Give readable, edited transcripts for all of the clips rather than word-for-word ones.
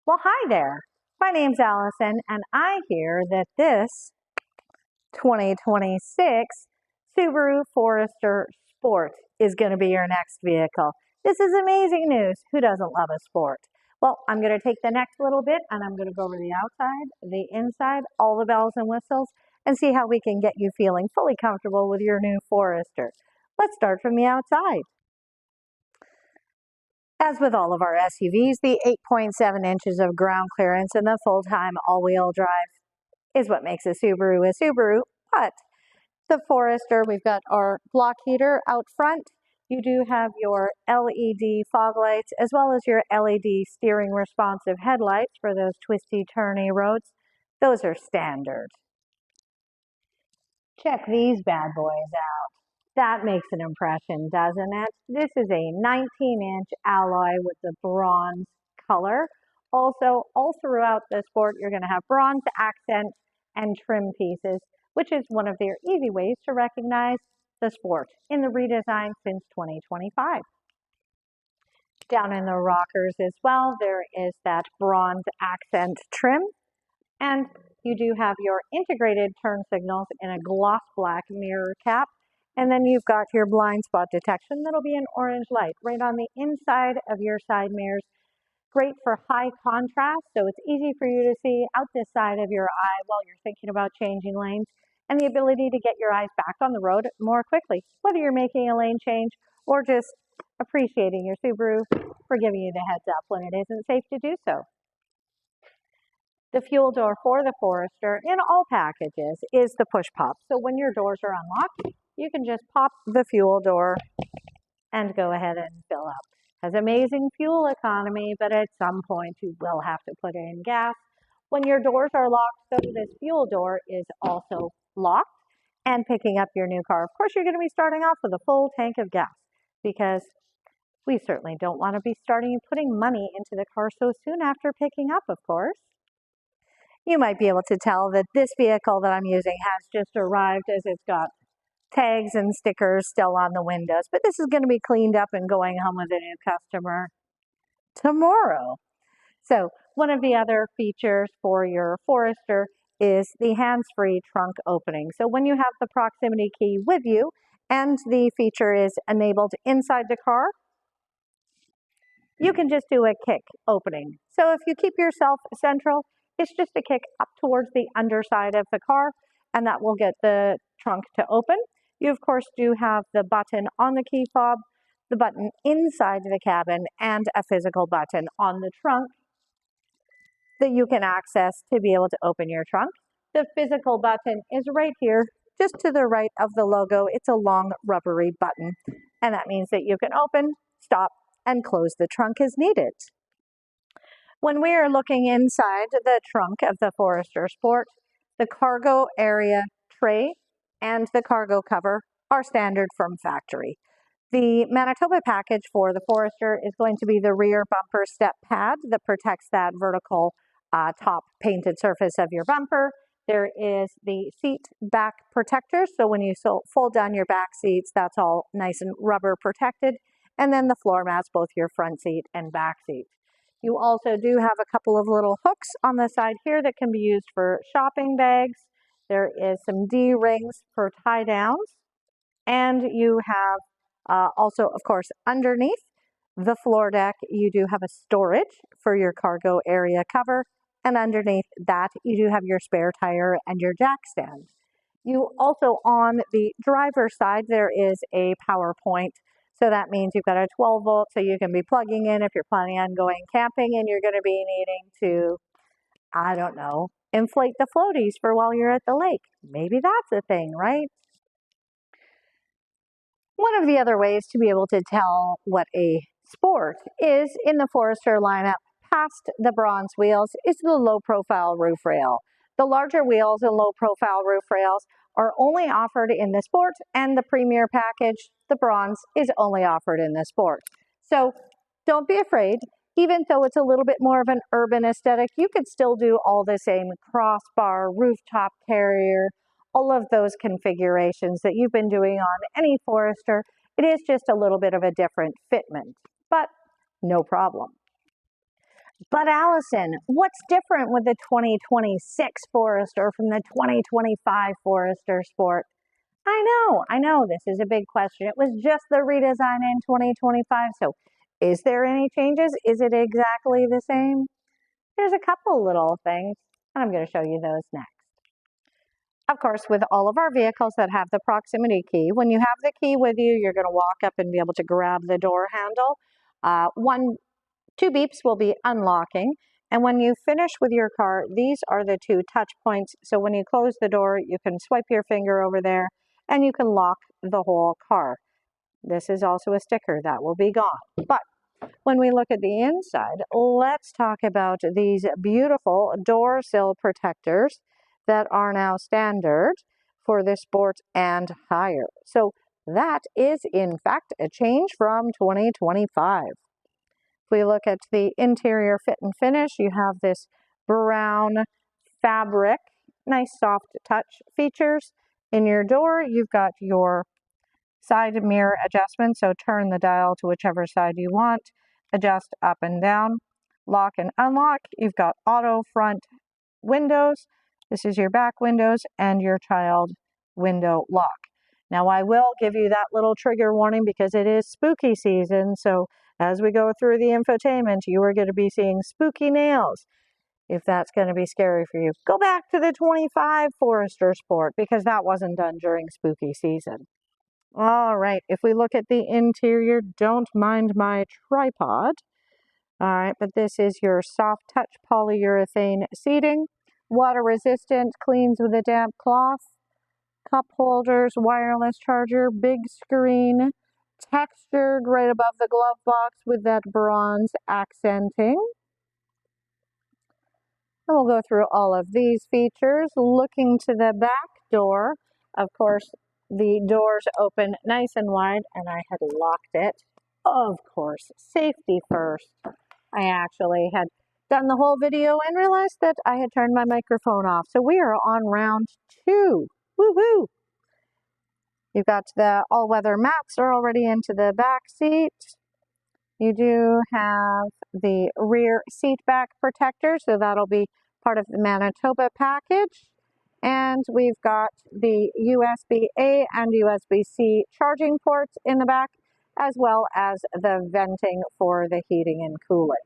Well, hi there. My name's Allison, and I hear that this 2026 Subaru Forester Sport is going to be your next vehicle. This is amazing news. Who doesn't love a sport? Well, I'm going to take the next little bit and I'm going to go over the outside, the inside, all the bells and whistles, and see how we can get you feeling fully comfortable with your new Forester. Let's start from the outside. As with all of our SUVs, the 8.7 inches of ground clearance and the full-time all-wheel drive is what makes a Subaru a Subaru. But the Forester, we've got our block heater out front. You do have your LED fog lights as well as your LED steering responsive headlights for those twisty, turny roads. Those are standard. Check these bad boys out. That makes an impression, doesn't it? This is a 19-inch alloy with the bronze color. Also, all throughout the Sport, you're going to have bronze accent and trim pieces, which is one of their easy ways to recognize the Sport in the redesign since 2025. Down in the rockers as well, there is that bronze accent trim, and you do have your integrated turn signals in a gloss black mirror cap. And then you've got your blind spot detection. That'll be an orange light right on the inside of your side mirrors. Great for high contrast, so it's easy for you to see out this side of your eye while you're thinking about changing lanes, and the ability to get your eyes back on the road more quickly, whether you're making a lane change or just appreciating your Subaru for giving you the heads up when it isn't safe to do so. The fuel door for the Forester in all packages is the push pop. So when your doors are unlocked, you can just pop the fuel door and go ahead and fill up. Has amazing fuel economy, but at some point you will have to put in gas. When your doors are locked, though, this fuel door is also locked and picking up your new car. Of course, you're going to be starting off with a full tank of gas because we certainly don't want to be putting money into the car so soon after picking up, of course. You might be able to tell that this vehicle that I'm using has just arrived as it's got tags and stickers still on the windows, but this is going to be cleaned up and going home with a new customer tomorrow. So one of the other features for your Forester is the hands-free trunk opening. So when you have the proximity key with you and the feature is enabled inside the car, you can just do a kick opening. So if you keep yourself central, it's just a kick up towards the underside of the car, and that will get the trunk to open. You, of course, do have the button on the key fob, the button inside the cabin, and a physical button on the trunk that you can access to be able to open your trunk. The physical button is right here, just to the right of the logo. It's a long rubbery button, and that means that you can open, stop, and close the trunk as needed. When we are looking inside the trunk of the Forester Sport, the cargo area tray and the cargo cover are standard from factory. The Manitoba package for the Forester is going to be the rear bumper step pad that protects that vertical top painted surface of your bumper. There is the seat back protector, so when you fold down your back seats, that's all nice and rubber protected. And then the floor mats, both your front seat and back seat. You also do have a couple of little hooks on the side here that can be used for shopping bags. There is some D-rings for tie downs. And you have also, of course, underneath the floor deck, you do have a storage for your cargo area cover. And underneath that, you do have your spare tire and your jack stand. You also, on the driver's side, there is a power point. So that means you've got a 12 volt, so you can be plugging in if you're planning on going camping and you're going to be needing to, I don't know, inflate the floaties for while you're at the lake. Maybe that's a thing, right? One of the other ways to be able to tell what a Sport is in the Forester lineup, past the bronze wheels, is the low-profile roof rail. The larger wheels and low-profile roof rails are only offered in the Sport, and the Premier package, the bronze, is only offered in the Sport. So don't be afraid. Even though it's a little bit more of an urban aesthetic, you could still do all the same crossbar, rooftop carrier, all of those configurations that you've been doing on any Forester. It is just a little bit of a different fitment, but no problem. But Allison, what's different with the 2026 Forester from the 2025 Forester Sport? I know, this is a big question. It was just the redesign in 2025, so is there any changes? Is it exactly the same? There's a couple little things, and I'm going to show you those next. Of course, with all of our vehicles that have the proximity key, when you have the key with you, you're going to walk up and be able to grab the door handle. Two beeps will be unlocking. And when you finish with your car, these are the two touch points. So when you close the door, you can swipe your finger over there and you can lock the whole car. This is also a sticker that will be gone. But when we look at the inside, let's talk about these beautiful door sill protectors that are now standard for the Sport and Higher. So that is in fact a change from 2025. If we look at the interior fit and finish, you have this brown fabric, nice soft touch features. In your door, you've got your side mirror adjustment, so turn the dial to whichever side you want, adjust up and down, lock and unlock. You've got auto front windows. This is your back windows and your child window lock. Now I will give you that little trigger warning because it is spooky season, so as we go through the infotainment, you are going to be seeing spooky nails. If that's going to be scary for you, go back to the 25 Forester Sport because that wasn't done during spooky season. All right, if we look at the interior, don't mind my tripod. All right, but this is your soft touch polyurethane seating, water resistant, cleans with a damp cloth, cup holders, wireless charger, big screen, textured right above the glove box with that bronze accenting. And we'll go through all of these features. Looking to the back door, of course, the doors open nice and wide, and I had locked it. Of course, safety first. I actually had done the whole video and realized that I had turned my microphone off. So we are on round 2. Woohoo! You've got the all-weather mats are already into the back seat. You do have the rear seat back protector, so that'll be part of the Manitoba package. And we've got the USB-A and USB-C charging ports in the back, as well as the venting for the heating and cooling.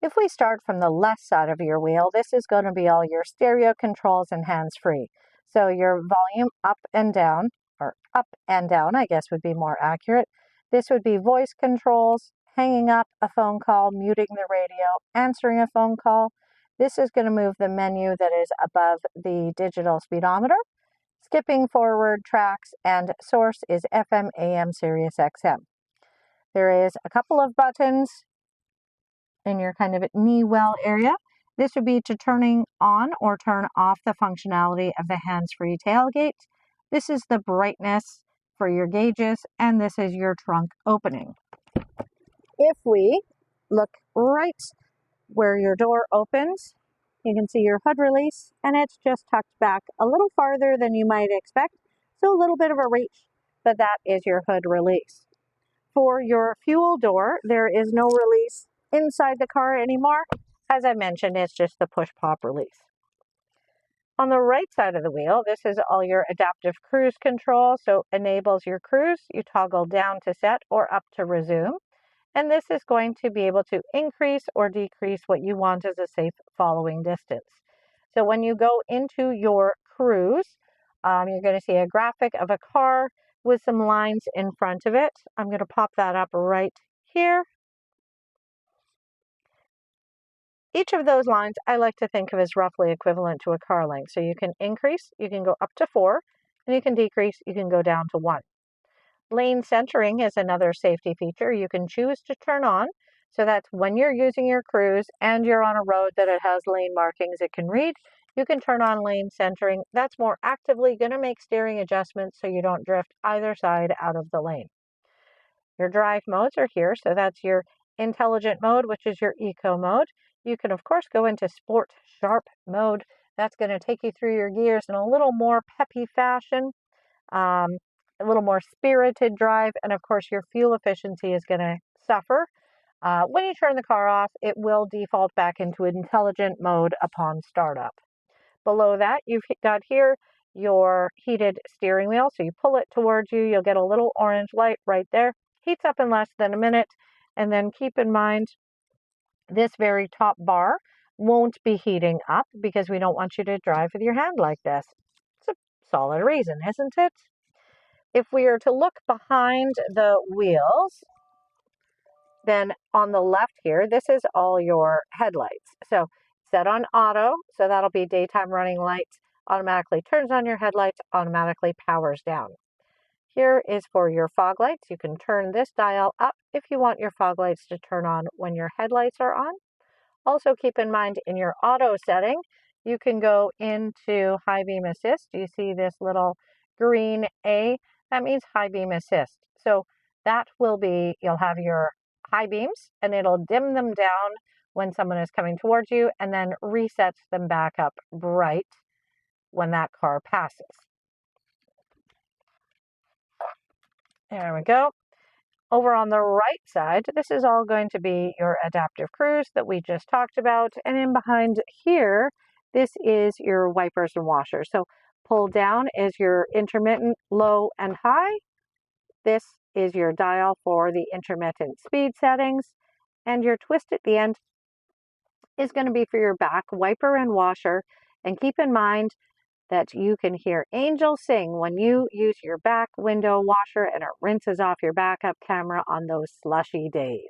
If we start from the left side of your wheel, this is going to be all your stereo controls and hands-free. So your volume up and down, or up and down, I guess would be more accurate. This would be voice controls, hanging up a phone call, muting the radio, answering a phone call. This is going to move the menu that is above the digital speedometer. Skipping forward tracks, and source is FM, AM, Sirius XM. There is a couple of buttons in your kind of knee well area. This would be to turning on or turn off the functionality of the hands-free tailgate. This is the brightness for your gauges, and this is your trunk opening. If we look right where your door opens, you can see your hood release, and it's just tucked back a little farther than you might expect, so a little bit of a reach, but that is your hood release. For your fuel door, there is no release inside the car anymore. As I mentioned, it's just the push-pop release. On the right side of the wheel, this is all your adaptive cruise control, so enables your cruise. You toggle down to set or up to resume. And this is going to be able to increase or decrease what you want as a safe following distance. So when you go into your cruise, you're going to see a graphic of a car with some lines in front of it. I'm going to pop that up right here. Each of those lines I like to think of as roughly equivalent to a car length. So you can increase, you can go up to 4, and you can decrease, you can go down to 1. Lane centering is another safety feature you can choose to turn on. So that's when you're using your cruise and you're on a road that it has lane markings it can read, you can turn on lane centering. That's more actively going to make steering adjustments so you don't drift either side out of the lane. Your drive modes are here. So that's your intelligent mode, which is your eco mode. You can, of course, go into sport sharp mode. That's going to take you through your gears in a little more peppy fashion, a little more spirited drive. And of course, your fuel efficiency is going to suffer. When you turn the car off, it will default back into intelligent mode upon startup. Below that, you've got here your heated steering wheel. So you pull it towards you, you'll get a little orange light right there. Heats up in less than a minute. And then keep in mind, this very top bar won't be heating up because we don't want you to drive with your hand like this. It's a solid reason, isn't it? If we are to look behind the wheels, then on the left here, this is all your headlights. So set on auto, so that'll be daytime running lights, automatically turns on your headlights, automatically powers down. Here is for your fog lights. You can turn this dial up if you want your fog lights to turn on when your headlights are on. Also keep in mind in your auto setting, you can go into high beam assist. You see this little green A, that means high beam assist. So that will be, you'll have your high beams and it'll dim them down when someone is coming towards you and then resets them back up bright when that car passes. There we go. Over on the right side, this is all going to be your adaptive cruise that we just talked about. And in behind here, this is your wipers and washers. So pull down is your intermittent, low and high. This is your dial for the intermittent speed settings. And your twist at the end is going to be for your back wiper and washer. And keep in mind that you can hear angels sing when you use your back window washer and it rinses off your backup camera on those slushy days.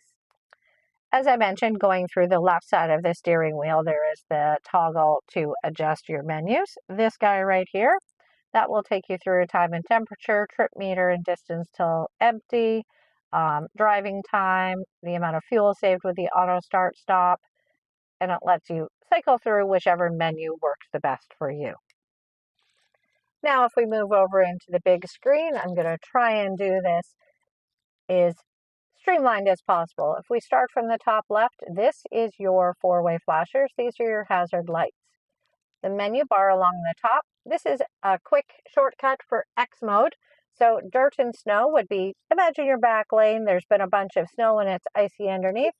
As I mentioned, going through the left side of the steering wheel, there is the toggle to adjust your menus. This guy right here, that will take you through time and temperature, trip meter and distance till empty, driving time, the amount of fuel saved with the auto start stop, and it lets you cycle through whichever menu works the best for you. Now, if we move over into the big screen, I'm going to try and do this as streamlined as possible. If we start from the top left, this is your four-way flashers. These are your hazard lights. The menu bar along the top, this is a quick shortcut for X mode. So dirt and snow would be, imagine your back lane, there's been a bunch of snow and it's icy underneath.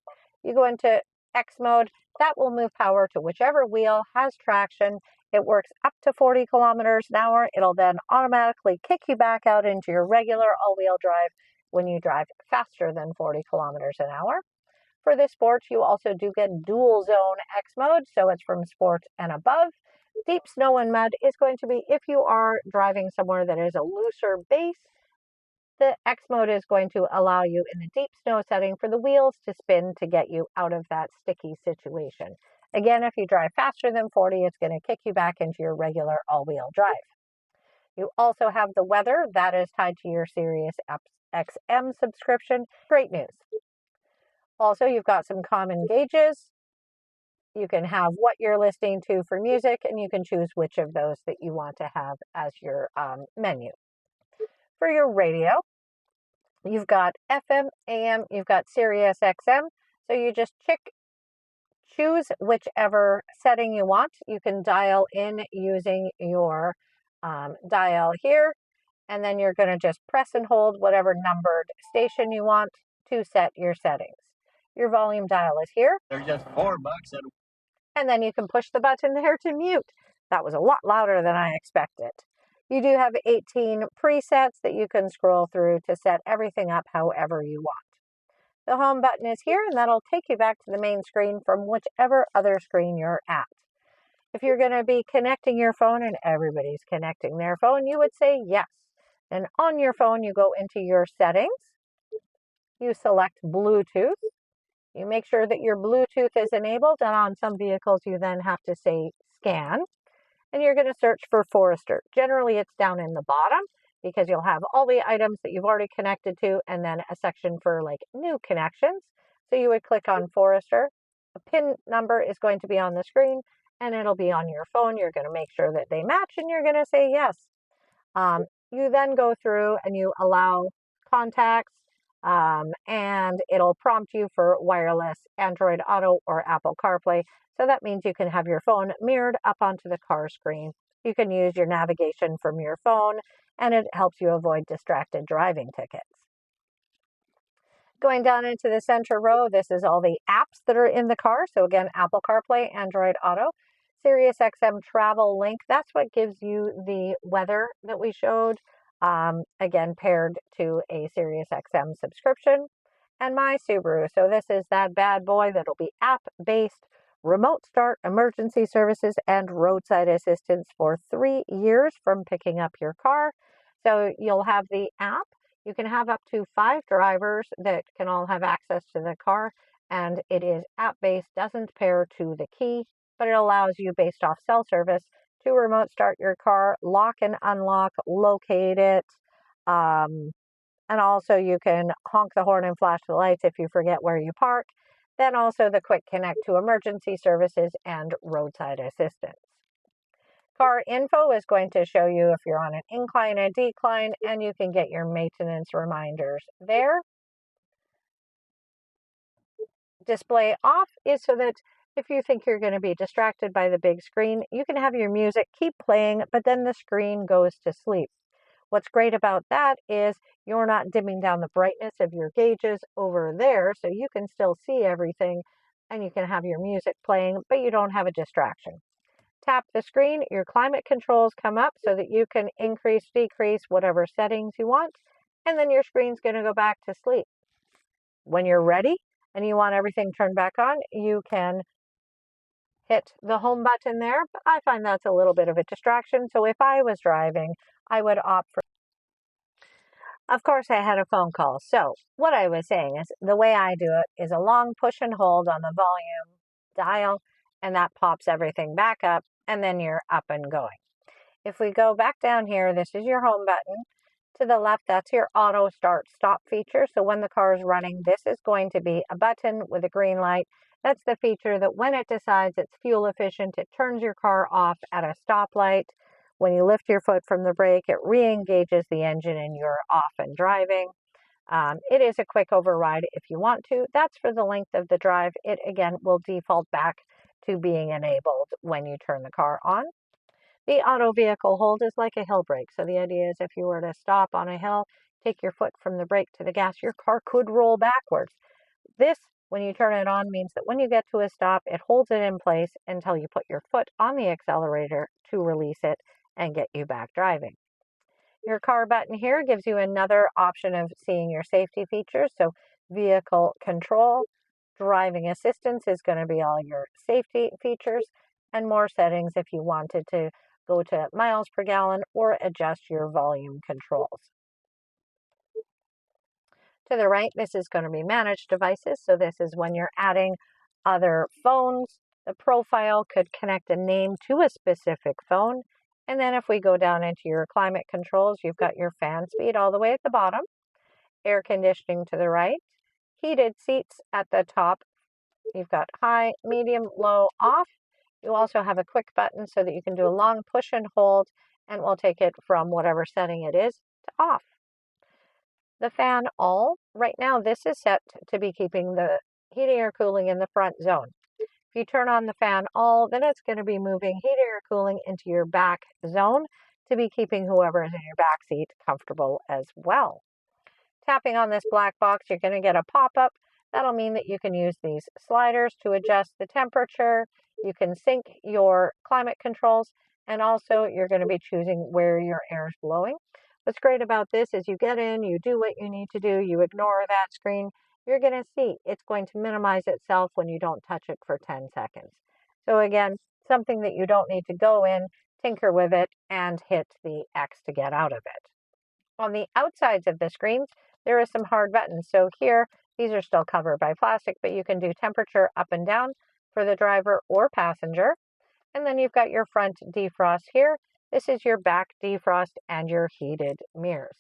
You go into X mode, that will move power to whichever wheel has traction. It works up to 40 kilometers an hour. It'll then automatically kick you back out into your regular all-wheel drive when you drive faster than 40 kilometers an hour. For this sport, you also do get dual zone X mode, so it's from sport and above. Deep snow and mud is going to be if you are driving somewhere that is a looser base. The X mode is going to allow you in the deep snow setting for the wheels to spin to get you out of that sticky situation. Again, if you drive faster than 40, it's going to kick you back into your regular all-wheel drive. You also have the weather. That is tied to your Sirius XM subscription. Great news. Also, you've got some common gauges. You can have what you're listening to for music, and you can choose which of those that you want to have as your menu. For your radio, you've got FM, AM, you've got Sirius XM. So you just choose whichever setting you want. You can dial in using your dial here, and then you're going to just press and hold whatever numbered station you want to set your settings. Your volume dial is here. They're just $4. And then you can push the button there to mute. That was a lot louder than I expected. You do have 18 presets that you can scroll through to set everything up however you want. The home button is here, and that'll take you back to the main screen from whichever other screen you're at. If you're going to be connecting your phone, and everybody's connecting their phone, you would say yes. And on your phone, you go into your settings. You select Bluetooth. You make sure that your Bluetooth is enabled, and on some vehicles, you then have to say scan. And you're going to search for Forester. Generally, it's down in the bottom because you'll have all the items that you've already connected to and then a section for like new connections. So you would click on Forester. The PIN number is going to be on the screen and it'll be on your phone. You're going to make sure that they match and you're going to say yes. You then go through and you allow contacts and it'll prompt you for wireless Android Auto or Apple CarPlay. So that means you can have your phone mirrored up onto the car screen. You can use your navigation from your phone, and it helps you avoid distracted driving tickets. Going down into the center row, this is all the apps that are in the car. So again, Apple CarPlay, Android Auto, Sirius XM Travel Link. That's what gives you the weather that we showed, again, paired to a Sirius XM subscription. And My Subaru. So this is that bad boy that'll be app-based, remote start, emergency services, and roadside assistance for 3 years from picking up your car. So you'll have the app. You can have up to 5 drivers that can all have access to the car, and it is app-based, doesn't pair to the key, but it allows you, based off cell service, to remote start your car, lock and unlock, locate it, and also you can honk the horn and flash the lights if you forget where you park. Then also the quick connect to emergency services and roadside assistance. Car info is going to show you if you're on an incline and decline, and you can get your maintenance reminders there. Display off is so that if you think you're going to be distracted by the big screen, you can have your music keep playing, but then the screen goes to sleep. What's great about that is you're not dimming down the brightness of your gauges over there, so you can still see everything and you can have your music playing, but you don't have a distraction. Tap the screen, your climate controls come up so that you can increase, decrease whatever settings you want, and then your screen's going to go back to sleep. When you're ready and you want everything turned back on, you can hit the home button there, but I find that's a little bit of a distraction, so if I was driving, I would opt for. Of course, I had a phone call. So what I was saying is the way I do it is a long push and hold on the volume dial, and that pops everything back up, and then you're up and going. If we go back down here, this is your home button. To the left, that's your auto start stop feature. So when the car is running, this is going to be a button with a green light. That's the feature that when it decides it's fuel efficient, it turns your car off at a stoplight. When you lift your foot from the brake, it re-engages the engine and you're off and driving. It is a quick override if you want to. That's for the length of the drive. It, again, will default back to being enabled when you turn the car on. The auto vehicle hold is like a hill brake. So the idea is if you were to stop on a hill, take your foot from the brake to the gas, your car could roll backwards. This, when you turn it on, means that when you get to a stop, it holds it in place until you put your foot on the accelerator to release it and get you back driving. Your car button here gives you another option of seeing your safety features. So vehicle control, driving assistance is going to be all your safety features, and more settings if you wanted to go to miles per gallon or adjust your volume controls. To the right, this is going to be managed devices. So this is when you're adding other phones. The profile could connect a name to a specific phone. And then if we go down into your climate controls, you've got your fan speed all the way at the bottom, air conditioning to the right, heated seats at the top. You've got high, medium, low, off. You also have a quick button so that you can do a long push and hold, and we'll take it from whatever setting it is to off. The fan all, right now this is set to be keeping the heating or cooling in the front zone. If you turn on the fan all, then it's going to be moving heating or cooling into your back zone to be keeping whoever is in your back seat comfortable as well. Tapping on this black box, you're going to get a pop-up. That'll mean that you can use these sliders to adjust the temperature. You can sync your climate controls, and also you're going to be choosing where your air is blowing. What's great about this is you get in, you do what you need to do, you ignore that screen. You're going to see it's going to minimize itself when you don't touch it for 10 seconds. So again, something that you don't need to go in, tinker with it, and hit the X to get out of it. On the outsides of the screens, there are some hard buttons. So here, these are still covered by plastic, but you can do temperature up and down for the driver or passenger. And then you've got your front defrost here. This is your back defrost and your heated mirrors.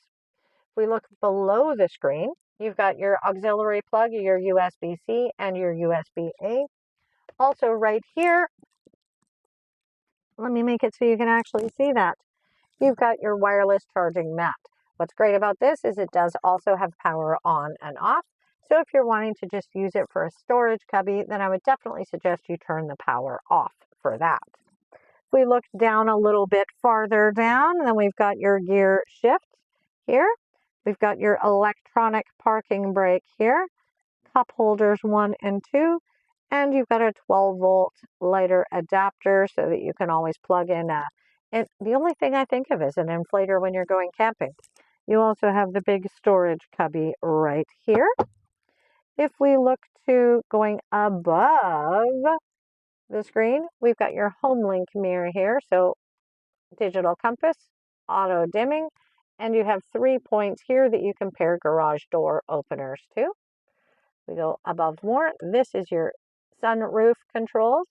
If we look below the screen, you've got your auxiliary plug, your USB-C and your USB-A. Also right here, let me make it so you can actually see that. You've got your wireless charging mat. What's great about this is it does also have power on and off. So if you're wanting to just use it for a storage cubby, then I would definitely suggest you turn the power off for that. If we look down a little bit farther down, then we've got your gear shift here. We've got your electronic parking brake here, cup holders 1 and 2, and you've got a 12-volt lighter adapter so that you can always plug in the only thing I think of is an inflator when you're going camping. You also have the big storage cubby right here. If we look to going above the screen, we've got your HomeLink mirror here, so digital compass, auto dimming, and you have 3 points here that you can pair garage door openers to. We go above more. This is your sunroof controls,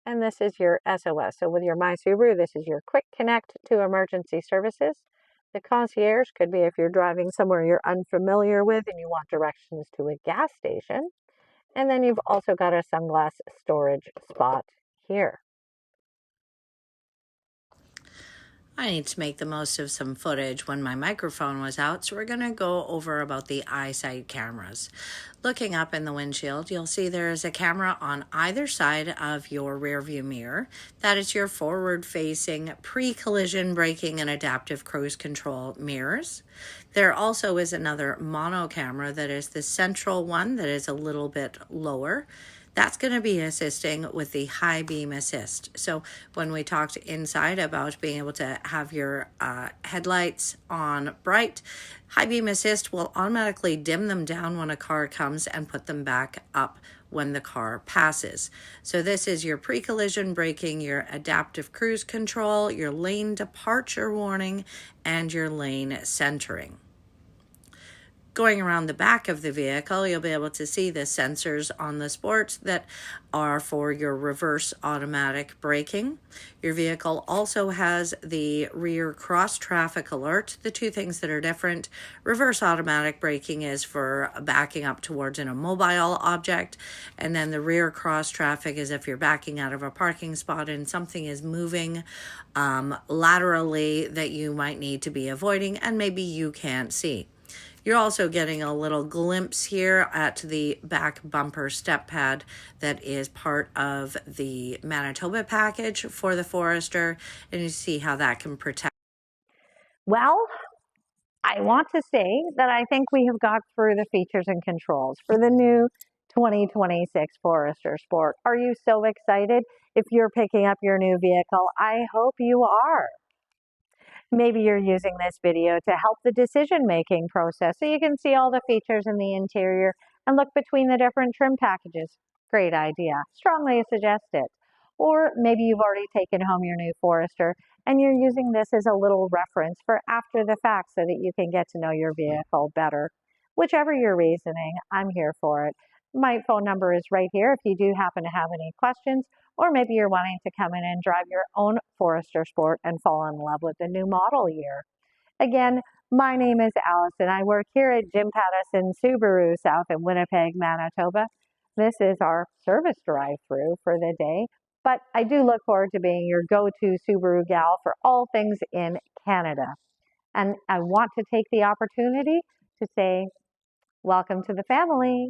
and this is your SOS. So with your My Subaru, this is your quick connect to emergency services. The concierge could be if you're driving somewhere you're unfamiliar with and you want directions to a gas station. And then you've also got a sunglass storage spot here. I need to make the most of some footage when my microphone was out, so we're going to go over about the eyesight cameras. Looking up in the windshield, you'll see there is a camera on either side of your rear view mirror. That is your forward-facing pre-collision braking and adaptive cruise control mirrors. There also is another mono camera that is the central one that is a little bit lower. That's going to be assisting with the high beam assist. So when we talked inside about being able to have your headlights on bright, high beam assist will automatically dim them down when a car comes and put them back up when the car passes. So this is your pre-collision braking, your adaptive cruise control, your lane departure warning, and your lane centering. Going around the back of the vehicle, you'll be able to see the sensors on the Sport that are for your reverse automatic braking. Your vehicle also has the rear cross traffic alert. The two things that are different: reverse automatic braking is for backing up towards an immobile object, and then the rear cross traffic is if you're backing out of a parking spot and something is moving laterally that you might need to be avoiding and maybe you can't see. You're also getting a little glimpse here at the back bumper step pad that is part of the Manitoba package for the Forester, and you see how that can protect. Well, I want to say that I think we have got through the features and controls for the new 2026 Forester Sport. Are you so excited? If you're picking up your new vehicle, I hope you are. Maybe you're using this video to help the decision-making process so you can see all the features in the interior and look between the different trim packages. Great idea. Strongly suggest it. Or maybe you've already taken home your new Forester and you're using this as a little reference for after the fact so that you can get to know your vehicle better. Whichever your reasoning, I'm here for it. My phone number is right here if you do happen to have any questions, or maybe you're wanting to come in and drive your own Forester Sport and fall in love with the new model year. Again, my name is Allison. I work here at Jim Pattison Subaru South in Winnipeg, Manitoba. This is our service drive-through for the day, but I do look forward to being your go-to Subaru gal for all things in Canada. And I want to take the opportunity to say, welcome to the family.